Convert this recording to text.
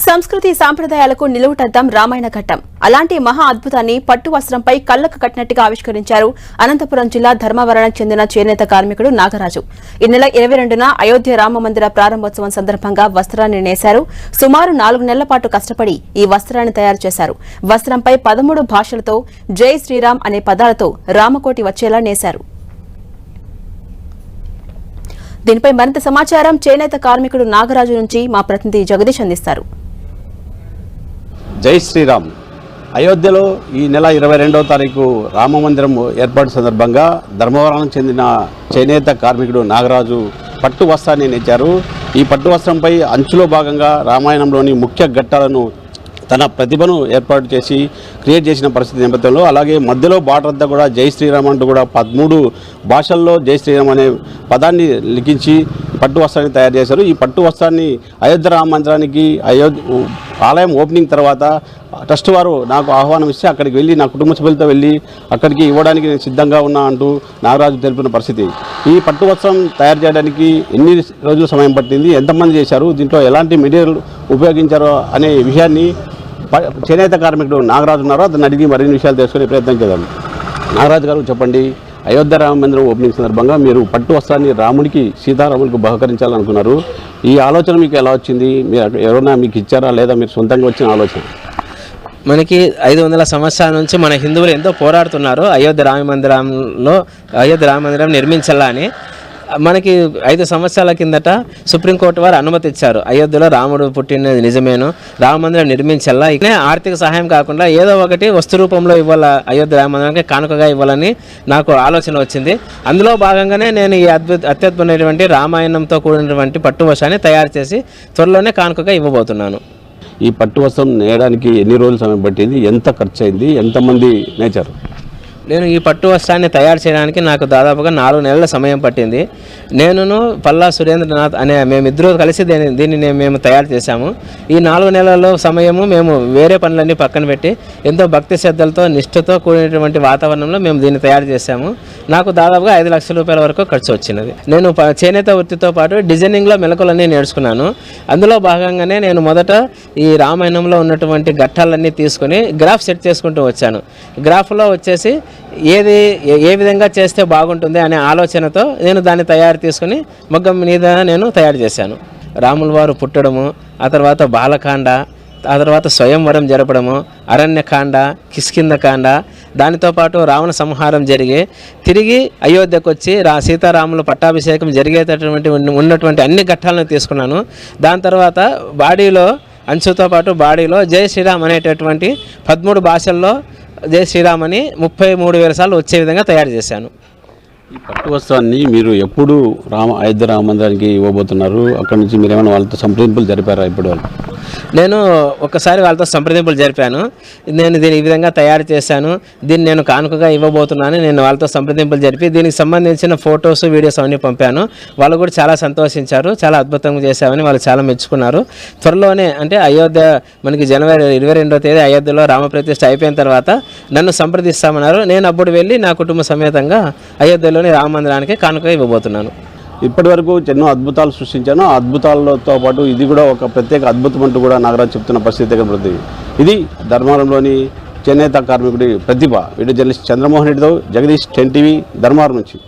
సంస్కృతి సాంప్రదాయాలకు నిలువుటద్దం రామాయణ ఘట్టం. అలాంటి మహా అద్భుతాన్ని పట్టు వస్త్రంపై కళ్లకు కట్టినట్టుగా ఆవిష్కరించారు అనంతపురం జిల్లా ధర్మవరానికి చెందిన చేనేత కార్మికుడు నాగరాజు. ఈ నెల 22న అయోధ్య రామ మందిర ప్రారంభోత్సవం సందర్భంగా వస్త్రాన్ని నేశారు. సుమారు 4 నెలల పాటు కష్టపడి ఈ వస్త్రాన్ని తయారు చేశారు. వస్త్రంపై 13 భాషలతో జై శ్రీరామ్ అనే పదాలతో రామకోటి వచ్చేలా నేశారు. దీనిపై మరింత సమాచారం చేనేత కార్మికుడు నాగరాజు నుంచి మా ప్రతినిధి జగదీష్ అందిస్తారు. జై శ్రీరామ్. అయోధ్యలో ఈ నెల 22వ తారీఖు రామ మందిరం ఏర్పాటు సందర్భంగా ధర్మవరానికి చెందిన చేనేత కార్మికుడు నాగరాజు పట్టు వస్త్రాన్ని నేర్చారు. ఈ పట్టు వస్త్రంపై అంచులో భాగంగా రామాయణంలోని ముఖ్య ఘట్టాలను తన ప్రతిభను ఏర్పాటు చేసి క్రియేట్ చేసిన పరిస్థితి నేపథ్యంలో అలాగే మధ్యలో బార్డర్ అంతా కూడా జై శ్రీరామ్ అంటూ కూడా 13 భాషల్లో జై శ్రీరామ్ అనే పదాన్ని లిఖించి పట్టు వస్త్రాన్ని తయారు చేశారు. ఈ పట్టు వస్త్రాన్ని అయోధ్య రామ మందిరానికి ఆలయం ఓపెనింగ్ తర్వాత ట్రస్ట్ వారు నాకు ఆహ్వానం ఇస్తే అక్కడికి వెళ్ళి నా కుటుంబ సభ్యులతో వెళ్ళి అక్కడికి ఇవ్వడానికి నేను సిద్ధంగా ఉన్నా అంటూ నాగరాజు తెలిపిన పరిస్థితి. ఈ పట్టు వస్త్రం తయారు చేయడానికి ఎన్ని రోజులు సమయం పట్టింది, ఎంతమంది చేశారు, దీంట్లో ఎలాంటి మెటీరియల్ ఉపయోగించారో అనే విషయాన్ని చేనేత కార్మికుడు నాగరాజు ఉన్నారో అతను అడిగి మరిన్ని విషయాలు తెలుసుకునే ప్రయత్నం చేద్దాం. నాగరాజు గారు చెప్పండి, అయోధ్య రామ మందిరం ఓపెనింగ్ సందర్భంగా మీరు పట్టు వస్త్రాన్ని రాముడికి సీతారాములకు బహుకరించాలనుకున్నారు. ఈ ఆలోచన మీకు ఎలా వచ్చింది? మీరు ఎవరైనా మీకు ఇచ్చారా లేదా మీరు సొంతంగా వచ్చిన ఆలోచన? మనకి 500 సంవత్సరాల నుంచి మన హిందువులు ఎంతో పోరాడుతున్నారు అయోధ్య రామ మందిరం నిర్మించాలా అని. మనకి 5 సంవత్సరాల కిందట సుప్రీంకోర్టు వారు అనుమతి ఇచ్చారు. అయోధ్యలో రాముడు పుట్టినది నిజమేను, రామ మందిరం నిర్మించాలా. ఇకనే ఆర్థిక సహాయం కాకుండా ఏదో ఒకటి వస్తు రూపంలో ఇవ్వాలా, అయోధ్య రామ మందిరానికి కానుకగా ఇవ్వాలని నాకు ఆలోచన వచ్చింది. అందులో భాగంగానే నేను ఈ అత్యద్భుతమైనటువంటి రామాయణంతో కూడినటువంటి పట్టు వస్త్రాన్ని తయారు చేసి త్వరలోనే కానుకగా ఇవ్వబోతున్నాను. ఈ పట్టు వస్త్రం నేయడానికి ఎన్ని రోజులు సమయం పట్టింది, ఎంత ఖర్చు అయింది, ఎంతమంది నేర్చారు? నేను ఈ పట్టు వస్త్రాన్ని తయారు చేయడానికి నాకు దాదాపుగా 4 నెలల సమయం పట్టింది. నేను పల్లా సురేంద్రనాథ్ అనే మేమిద్దరూ కలిసి దీన్ని మేము తయారు చేశాము. ఈ 4 నెలల సమయము మేము వేరే పనులన్నీ పక్కన పెట్టి ఎంతో భక్తి శ్రద్ధలతో నిష్ఠతో కూడినటువంటి వాతావరణంలో మేము దీన్ని తయారు చేశాము. నాకు దాదాపుగా 5 లక్షల రూపాయల వరకు ఖర్చు వచ్చినది. నేను చేనేత వృత్తితో పాటు డిజైనింగ్లో మెలకులన్నీ నేర్చుకున్నాను. అందులో భాగంగానే నేను మొదట ఈ రామాయణంలో ఉన్నటువంటి ఘట్టాలన్నీ తీసుకొని గ్రాఫ్ సెట్ చేసుకుంటూ వచ్చాను. గ్రాఫ్లో వచ్చేసి ఏ విధంగా చేస్తే బాగుంటుంది అనే ఆలోచనతో నేను దాన్ని తయారు తీసుకుని మగ్గం మీద నేను తయారు చేశాను. రాముల వారు పుట్టడము, ఆ తర్వాత బాలకాండ, ఆ తర్వాత స్వయంవరం జరపడము, అరణ్యకాండ, కిష్కింధకాండ, దానితో పాటు రావణ సంహారం జరిగి తిరిగి అయోధ్యకు వచ్చి సీతారాముల పట్టాభిషేకం జరిగేటటువంటి ఉన్నటువంటి అన్ని ఘట్టాలను తీసుకున్నాను. దాని తర్వాత బాడీలో అంచుతో పాటు బాడీలో జై శ్రీరామ్ అనేటటువంటి 13 భాషల్లో జై శ్రీరామ్ అని 33,000 సార్లు వచ్చే విధంగా తయారు చేశాను. ఈ పట్టు వస్త్రాన్ని మీరు ఎప్పుడు అయోధ్య రామ మందిరానికి ఇవ్వబోతున్నారు? అక్కడి నుంచి మీరు ఏమైనా వాళ్ళతో సంప్రదింపులు జరిపారా? ఇప్పుడు నేను ఒకసారి వాళ్ళతో సంప్రదింపులు జరిపాను. నేను దీన్ని ఈ విధంగా తయారు చేశాను, దీన్ని నేను కానుకగా ఇవ్వబోతున్నాను. నేను వాళ్ళతో సంప్రదింపులు జరిపి దీనికి సంబంధించిన ఫొటోస్, వీడియోస్ అవన్నీ పంపాను. వాళ్ళు కూడా చాలా సంతోషించారు. చాలా అద్భుతంగా చేశామని వాళ్ళు చాలా మెచ్చుకున్నారు. త్వరలోనే అంటే అయోధ్య మనకి జనవరి 22వ తేదీ అయోధ్యలో రామప్రతిష్ఠ అయిపోయిన తర్వాత నన్ను సంప్రదిస్తామన్నారు. నేను అప్పుడు వెళ్ళి నా కుటుంబ సమేతంగా అయోధ్యలోని రామ మందిరానికి కానుకగా ఇవ్వబోతున్నాను. ఇప్పటి వరకు ఎన్నో అద్భుతాలు సృష్టించాను. ఆ అద్భుతాలతో పాటు ఇది కూడా ఒక ప్రత్యేక అద్భుతం అంటూ కూడా నాగరాజు చెప్తున్న పరిస్థితి కనబడుతుంది. ఇది ధర్మవరంలోని చేనేత కార్మికుడి ప్రతిభ. వీడియో జర్నలిస్ట్ చంద్రమోహన్ రెడ్డితో జగదీష్, 10 టీవీ, ధర్మవరం నుంచి.